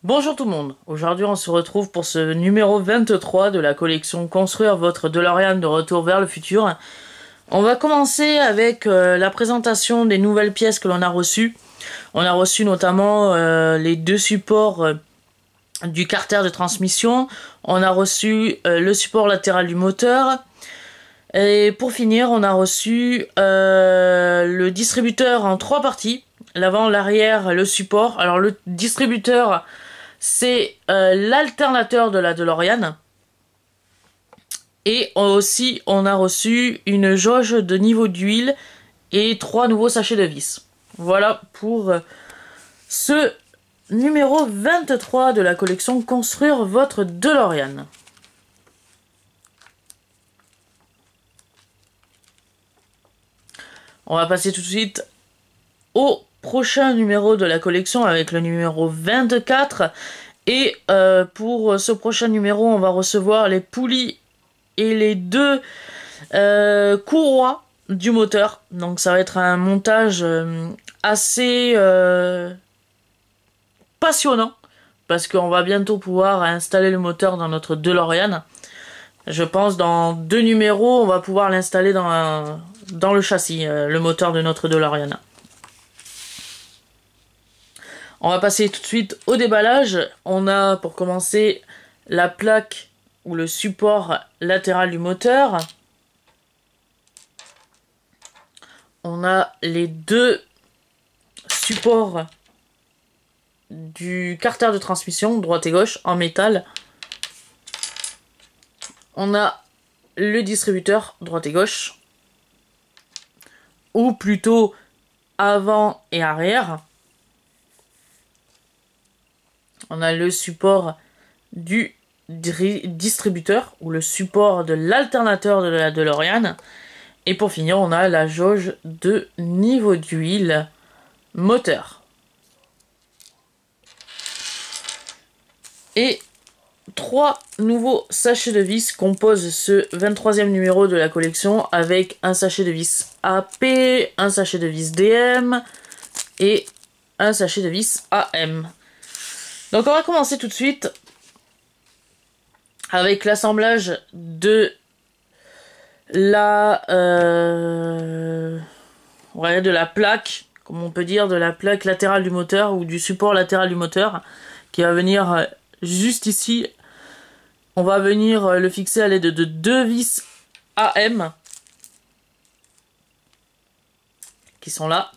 Bonjour tout le monde, aujourd'hui on se retrouve pour ce numéro 23 de la collection Construire votre DeLorean de retour vers le futur. On va commencer avec la présentation des nouvelles pièces que l'on a reçues. On a reçu notamment les deux supports du carter de transmission. On a reçu le support latéral du moteur. Et pour finir, on a reçu le distributeur en 3 parties. L'avant, l'arrière, le support. Alors le distributeur, c'est l'alternateur de la DeLorean. Et aussi, on a reçu une jauge de niveau d'huile et 3 nouveaux sachets de vis. Voilà pour ce numéro 23 de la collection Construire votre DeLorean. On va passer tout de suite au prochain numéro de la collection avec le numéro 24. Et pour ce prochain numéro, on va recevoir les poulies et les deux courroies du moteur. Donc ça va être un montage assez passionnant. Parce qu'on va bientôt pouvoir installer le moteur dans notre DeLorean. Je pense dans 2 numéros, on va pouvoir l'installer dans le châssis, le moteur de notre DeLorean. On va passer tout de suite au déballage. On a pour commencer la plaque ou le support latéral du moteur. On a les deux supports du carter de transmission, droite et gauche, en métal. On a le distributeur, droite et gauche. Ou plutôt avant et arrière. On a le support du distributeur ou le support de l'alternateur de la DeLorean. Et pour finir, on a la jauge de niveau d'huile moteur. Et 3 nouveaux sachets de vis composent ce 23e numéro de la collection avec un sachet de vis AP, un sachet de vis DM et un sachet de vis AM. Donc on va commencer tout de suite avec l'assemblage de la de la plaque, comme on peut dire, de la plaque latérale du moteur ou du support latéral du moteur qui va venir juste ici. On va venir le fixer à l'aide de 2 vis AM qui sont là.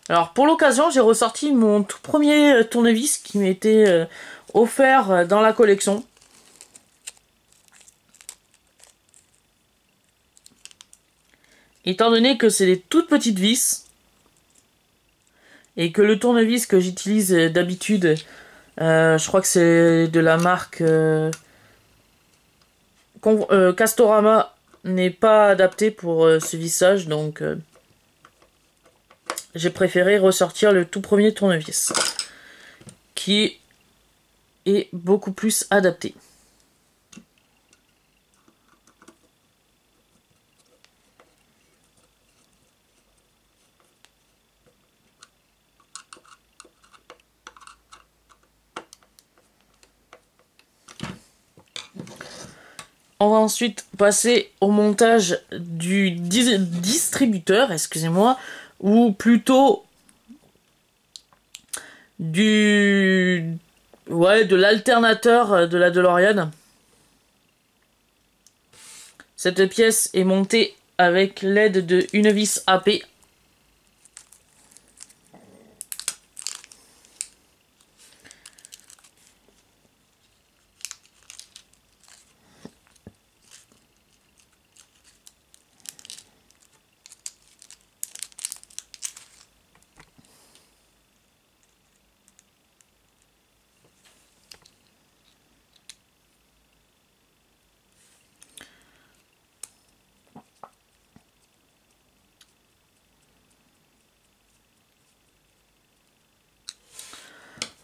Alors pour l'occasion, j'ai ressorti mon tout premier tournevis qui m'était offert dans la collection. Étant donné que c'est des toutes petites vis et que le tournevis que j'utilise d'habitude, je crois que c'est de la marque Castorama, n'est pas adapté pour ce vissage, donc j'ai préféré ressortir le tout premier tournevis qui est beaucoup plus adapté. On va ensuite passer au montage du distributeur, excusez-moi, ou plutôt de l'alternateur de la DeLorean. Cette pièce est montée avec l'aide d'une vis AP.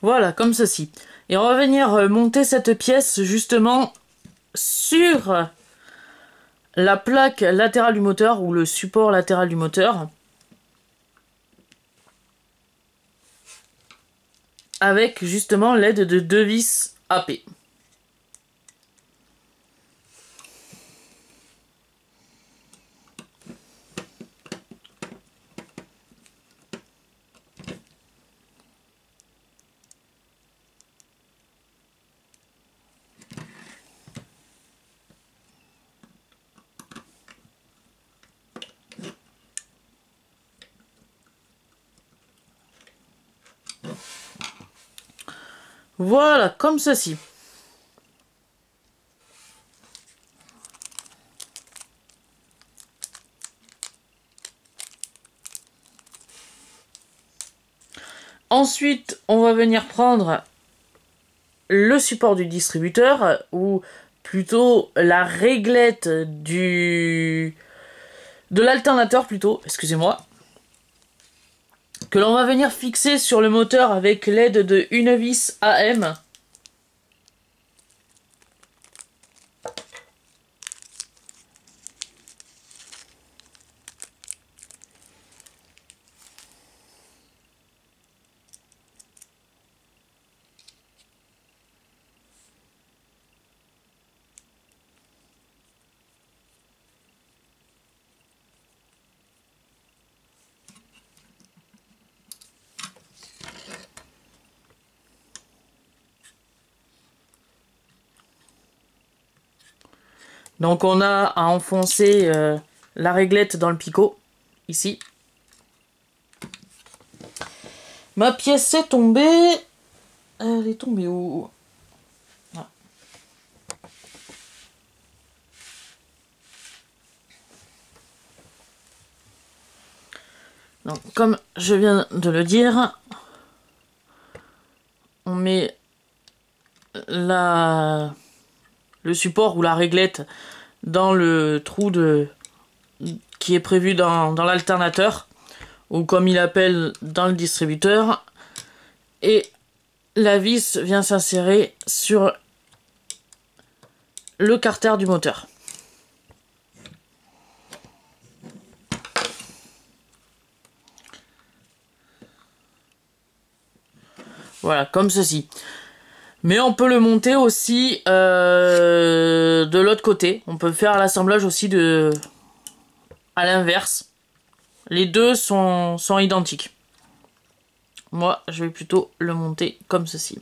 Voilà, comme ceci. Et on va venir monter cette pièce justement sur la plaque latérale du moteur ou le support latéral du moteur avec justement l'aide de 2 vis AP. Voilà, comme ceci. Ensuite, on va venir prendre le support du distributeur, ou plutôt la réglette de l'alternateur plutôt, excusez-moi, que l'on va venir fixer sur le moteur avec l'aide de une vis AM. Donc on a à enfoncer la réglette dans le picot, ici. Ma pièce est tombée. Elle est tombée où? Ah. Donc comme je viens de le dire, on met le support ou la réglette dans le trou qui est prévu dans l'alternateur, ou comme il appelle dans le distributeur, et la vis vient s'insérer sur le carter du moteur. Voilà, comme ceci. Mais on peut le monter aussi de l'autre côté. On peut faire l'assemblage aussi à l'inverse. Les deux sont identiques. Moi, je vais plutôt le monter comme ceci.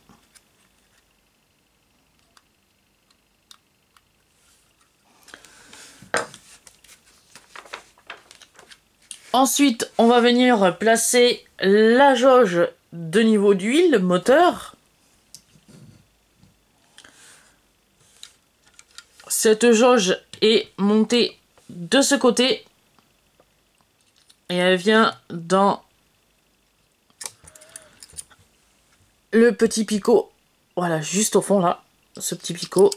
Ensuite, on va venir placer la jauge de niveau d'huile moteur. Cette jauge est montée de ce côté et elle vient dans le petit picot. Voilà, juste au fond là, ce petit picot.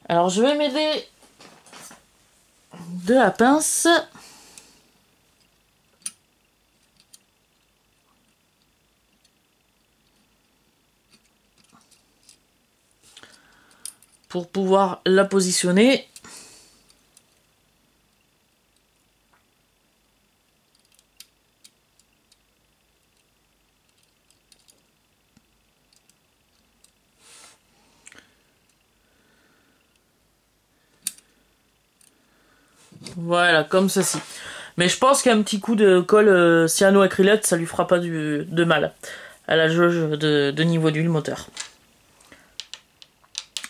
Alors je vais m'aider de la pince. Pour pouvoir la positionner. Voilà, comme ceci. Mais je pense qu'un petit coup de colle cyanoacrylate, ça lui fera pas de mal à la jauge de niveau d'huile moteur.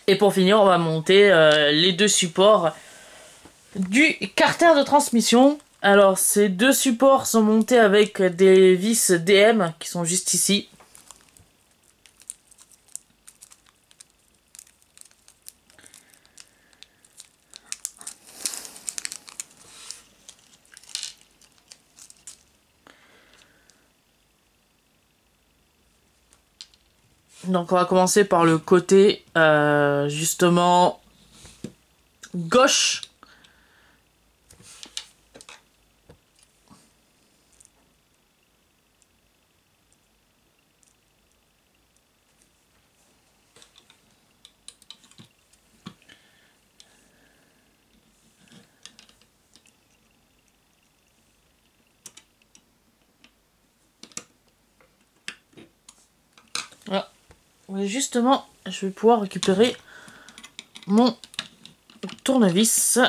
Et pour finir, on va monter les deux supports du carter de transmission. Alors, ces deux supports sont montés avec des vis DM qui sont juste ici. Donc on va commencer par le côté justement gauche. Oui, justement, je vais pouvoir récupérer mon tournevis.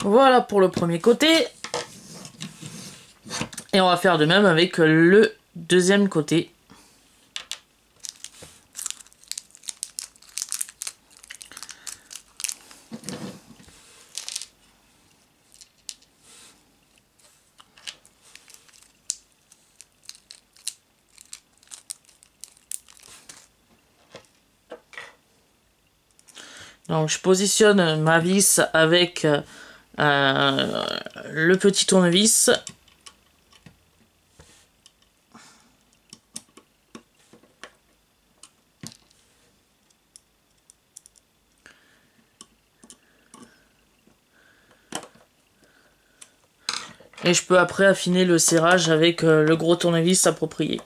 Voilà pour le premier côté. Et on va faire de même avec le deuxième côté. Donc je positionne ma vis avec le petit tournevis. Et je peux après affiner le serrage avec le gros tournevis approprié.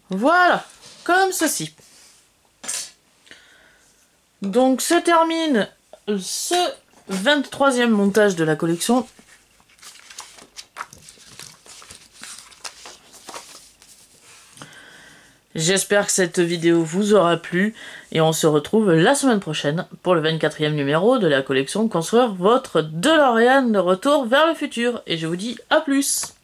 Voilà, comme ceci. Donc se termine ce 23e montage de la collection. J'espère que cette vidéo vous aura plu et on se retrouve la semaine prochaine pour le 24e numéro de la collection Construire votre DeLorean de retour vers le futur. Et je vous dis à plus!